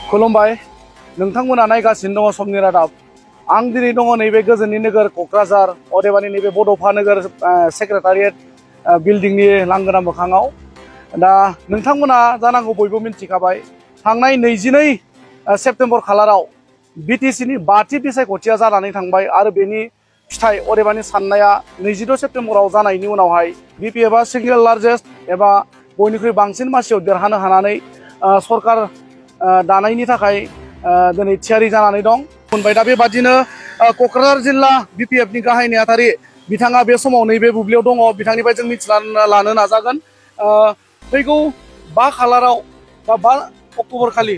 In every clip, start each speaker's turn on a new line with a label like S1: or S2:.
S1: खुलुमबाय नोंथांमोना नायगासिनो दङ समनि रादाब आं दिनै दङ नैबे गोजोननि नोगोर क'क्राझार अदेबानि नैबे बड'फा नोगोर सेक्रेटारियेट बिल्डिंनि लांगोना मोखाङाव दा नोंथांमोना जानांगौ बयबो मिन्थिखाबाय थांनाय 22 सेप्तेम्बर खालाराव बिटिसिनि 5थि बिसायख'थिया जानानै थांबाय आरो बेनि फिथाइ अदेबानि साननाया 26 सेप्तेम्बराव जानायनि उनावहाय बिपिएफआ सिंगल लार्जेस्ट एबा बयनिख्रुइ बांसिन मासियाव देरहानो हानानै सरकार दानायनि थाखाय दिनै थियारि जानानै दं मोनबाय दा बेबादिनो क'क्राझार जिल्ला बिपिएफनि गाहाय नेहाथारि बिथाङा बे समाव नैबे बुब्लियाव दङ बिथांनिफ्राय जों मिथिना लानो नाजागोन फैगौ 5 खालाराव बा 5 अक्ट'बर खालि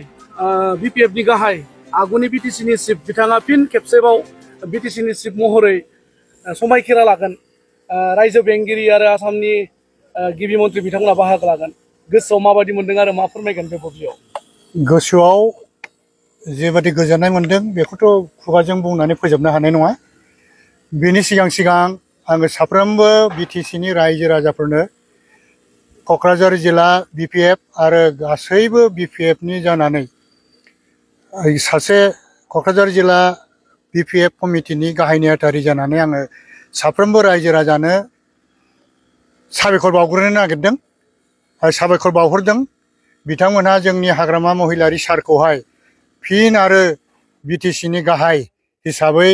S1: बिपिएफनि गाहाय आगुनि बिटिसिनि चिफ बिथाङा फिन खेबसेबाव बिटिसिनि चिफ महरै समायखिरा लागोन रायजो बेंगिरि आरो आसामनि गिबि मन्थ्रि बिथांमोना बाहागो लागोन गोसोआव माबायदि मोनदों आरो मा फोरमायगोन बे बुब्लियाव
S2: गोसोआव जेबादि गोजोननाय मोनदों बेखौथ' खुगाजों बुंनानै फोजोबनो हानाय नङा बेनि सिगां आङो साफ्रोमबो बिटिसिनि रायजो राजाफोरनो क'क्राझार जिल्ला बिपिएफ आरो गासैबो बिपिएफनि जानानै सासे क'क्राझार जिल्ला बिपिएफ कमिटिनि गाहाय नेहाथारि जानानै आङो साफ्रोमबो रायजो राजानो साबायखर बावग्रोनो नागिरदों साबायखर बावहरदों बिथांमोनहा जोंनि हाग्रामा महिलारि सारखौहाय फिन आरो बिटिसिनि गाहाय हिसाबै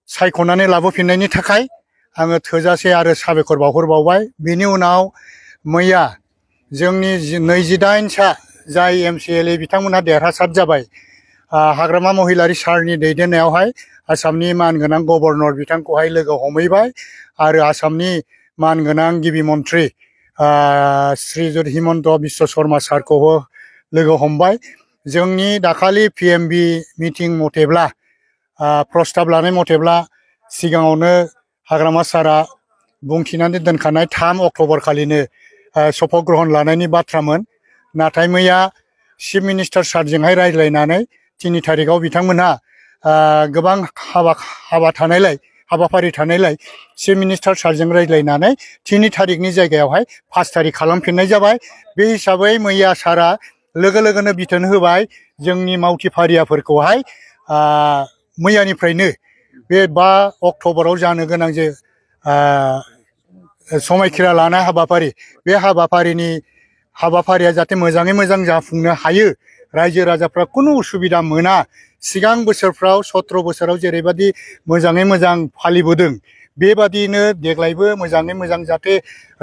S2: सायख'नानै लाबोफिननायनि थाखाय आङो थोजासे आरो साबायखर बावहरबावबाय बेनि उनाव मैया जोंनि 28 सा जाय एमसिएलए बिथांमोनहा देरहासार जाबाय हाग्रामा महिलारि सारनि दैदेननायावहाय आसामनि मानगोनां गभर्नर बिथांखौहाय लोगो हमहैबाय आरो आसामनि मानगोनां गिबि मन्थ्रि श्रीजुत हिमन्त बिश्व शर्मा सारखौबो लोगो हमबाय जोंनि दाखालि पिएमबि मिटिं मथेब्ला प्रस्ताब लानाय मथेब्ला सिगाङावनो हाग्रामा सारा बुंथिनानै दोनखानाय 3 अक्ट'बर खालिनो शपथ ग्रहण लानायनि बाथ्रामोन नाथाय मैया चिफ मिनिस्टार सारजोंहाय रायज्लायनानै 3 थारिखआव बिथांमोनहा गोबां हाबाफारि थानायलाय चिफ मिनिस्टार सारजों रायज्लायनानै 3 थारिखनि जायगायावहाय 5 थारिख खालामफिननाय जाबाय बे हिसाबै मैया सारा लोगोनो बिथोन होबाय जोंनि मावथि फारियाफोरखौहाय मैयानिफ्रायनो बे 5 अक्ट'बराव जानो गोनां जे समायखिरा लानाय हाबाफारि बे हाबाफारिया जाहाथे मोजाङै मोजां जाफुंनो हायो रायजो राजाफ्रा खुनु उसुबिदा मोना सिगां बोसोरफ्राव 17 बोसोराव जेरैबायदि मोजाङै मोजां फालिबोदों बेबादिनो देग्लायबो मोजाङै मोजां जाहाथे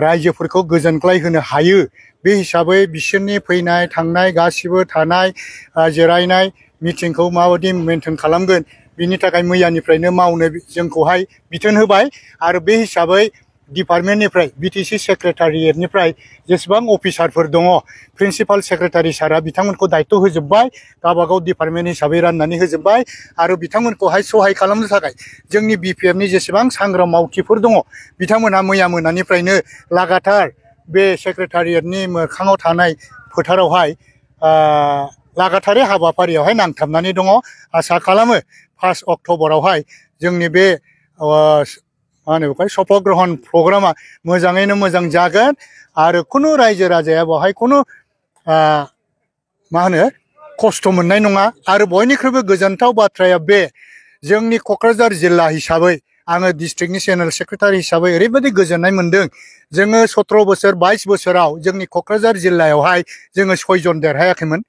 S2: रायजोफोरखौ गोजोनग्लाय होनो हायो बे हिसाबै बिसोरनि फैनाय थांनाय गासिबो थानाय जिरायनाय मिटिंखौ माबायदि मेनटेन खालामगोन बिनि थाखाय मैयानिफ्रायनो मावनो जोंखौहाय बिथोन होबाय आरो बे हिसाबै डिपार्टमेन्टनिफ्राय बिटिसि सेक्रेटारियेटनिफ्राय जेसेबां अफिसारफोर दङ प्रिन्सिपाल सेक्रेटारि सारा बिथांमोनखौ दायित्व होजोब्बाय गावबागाव डिपार्टमेन्ट हिसाबै राननानै होजोब्बाय आरो बिथांमोनखौहाय सहाय खालामनो थाखाय जोंनि बिपिएफनि जेसेबां सांग्रां मावथिफोर दङ बिथांमोनहा मैया मोनानिफ्रायनो लागातार बे सेक्रेटारियेटनि मोखाङाव थानाय फोथारावहाय लागातारै हाबाफारियावहाय नांथाबनानै दङ आसा खालामो 5 अक्ट'बरावहाय जोंनि बे मा होनो बेखौहाय शपथ ग्रहण प्रग्रामा मोजाङैनो मोजां जागोन आरो खुनु रायजो राजाया बेवहाय खुनु मा होनो खस्थ' मोननाय नङा आरो बयनिख्रुइबो गोजोनथाव बाथ्राया बे जोंनि क'क्राझार जिल्ला हिसाबै आङो डिस्ट्रिक्टनि जेनेरेल सेक्रेटारि हिसाबै ओरैबायदि गोजोननाय मोनदों जोङो 17 बोसोर 22 बोसोराव जोंनि क'क्राझार जिल्लायावहाय जोङो 6 जन देरहायाखैमोन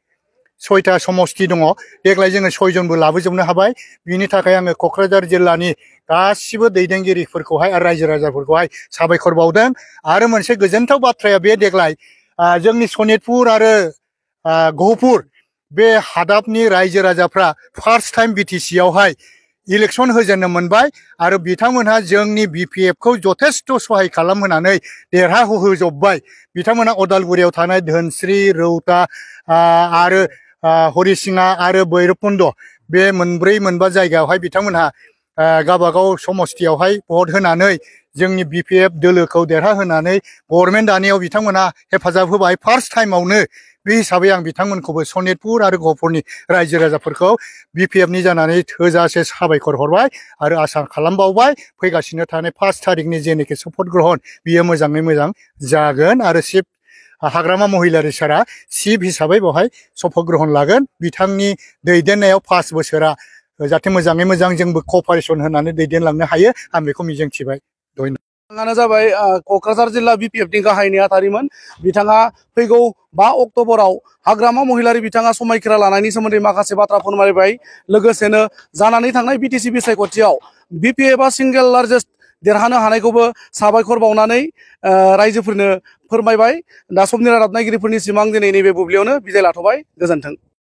S2: 6टा समस्ति दङ देग्लाय जोङो 6 जनबो लाबोजोबनो हाबाय बिनि थाखाय आङो क'क्राझार जिल्लानि गासिबो दैदेनगिरिफोरखौहाय आरो रायजो राजाफोरखौहाय साबायखर बावदों आरो मोनसे गोजोनथाव बाथ्राया बे देग्लाय जोंनि सनितपुर आरो गहपुर बे हादाबनि रायजो राजाफ्रा फार्स्ट टाइम बिटिसियावहाय इलेक्सन होजेननो मोनबाय आरो बिथांमोनहा जोंनि बिपिएफखौ जथेस्थ' सहाय खालामहोनानै देरहाहोजोब्बाय बिथांमोनहा अदालगुरियाव थानाय धोनस्रि रौता आरो हरिसिङा आरो भैरबकुन्द बे मोनबा जायगायावहाय बिथांमोनहा गावबागाव समस्तियावहाय भट होनानै जोंनि बिपिएफ दोलोखौ देरहाहोनानै गभर्नमेन्ट दानायाव बिथांमोनहा हेफाजाब होबाय फार्स्ट टाइमावनो बे हिसाबै आं बिथांमोनखौबो सनितपुर आरो गहपुरनि रायजो राजाफोरखौ बिपिएफनि जानानै थोजासे साबायखर हरबाय आरो आसा खालामबावबाय फैगासिनो थानाय 5 थारिखनि जेनोखि शपथ ग्रहण बियो मोजाङै मोजां जागोन आरो चिफ हाग्रामा महिलारि सारा चिफ हिसाबै बेवहाय शपथ ग्रहण लागोन बिथांनि दैदेननायाव 5 बोसोरा जाहाथे मोजाङै मोजां जोंबो कपारेसन होनानै दैदेनलांनो हायो आं बेखौ मिजिंथिबाय
S1: बिथाङानो जाबाय क'क्राझार जिल्ला बिपिएफनि गाहाय नेहाथारिमोन बिथाङा फैगौ 5 अक्ट'बराव हाग्रामा महिलारि बिथाङा समायखिरा लानायनि सोमोन्दै माखासे बाथ्रा फोरमायबाय लोगोसेनो जानानै थांनाय बिटिसि बिसायख'थियाव बिपिएफआ सिंगेल लार्जेस्ट देरहानो हानायखौबो साबायखर बावनानै रायजोफोरनो फोरमायबाय दा समनि रादाब नायगिरिफोरनिसिम आं दिनै नैबे बुब्लियावनो बिदाय लाथ'बाय गोजोन्थों।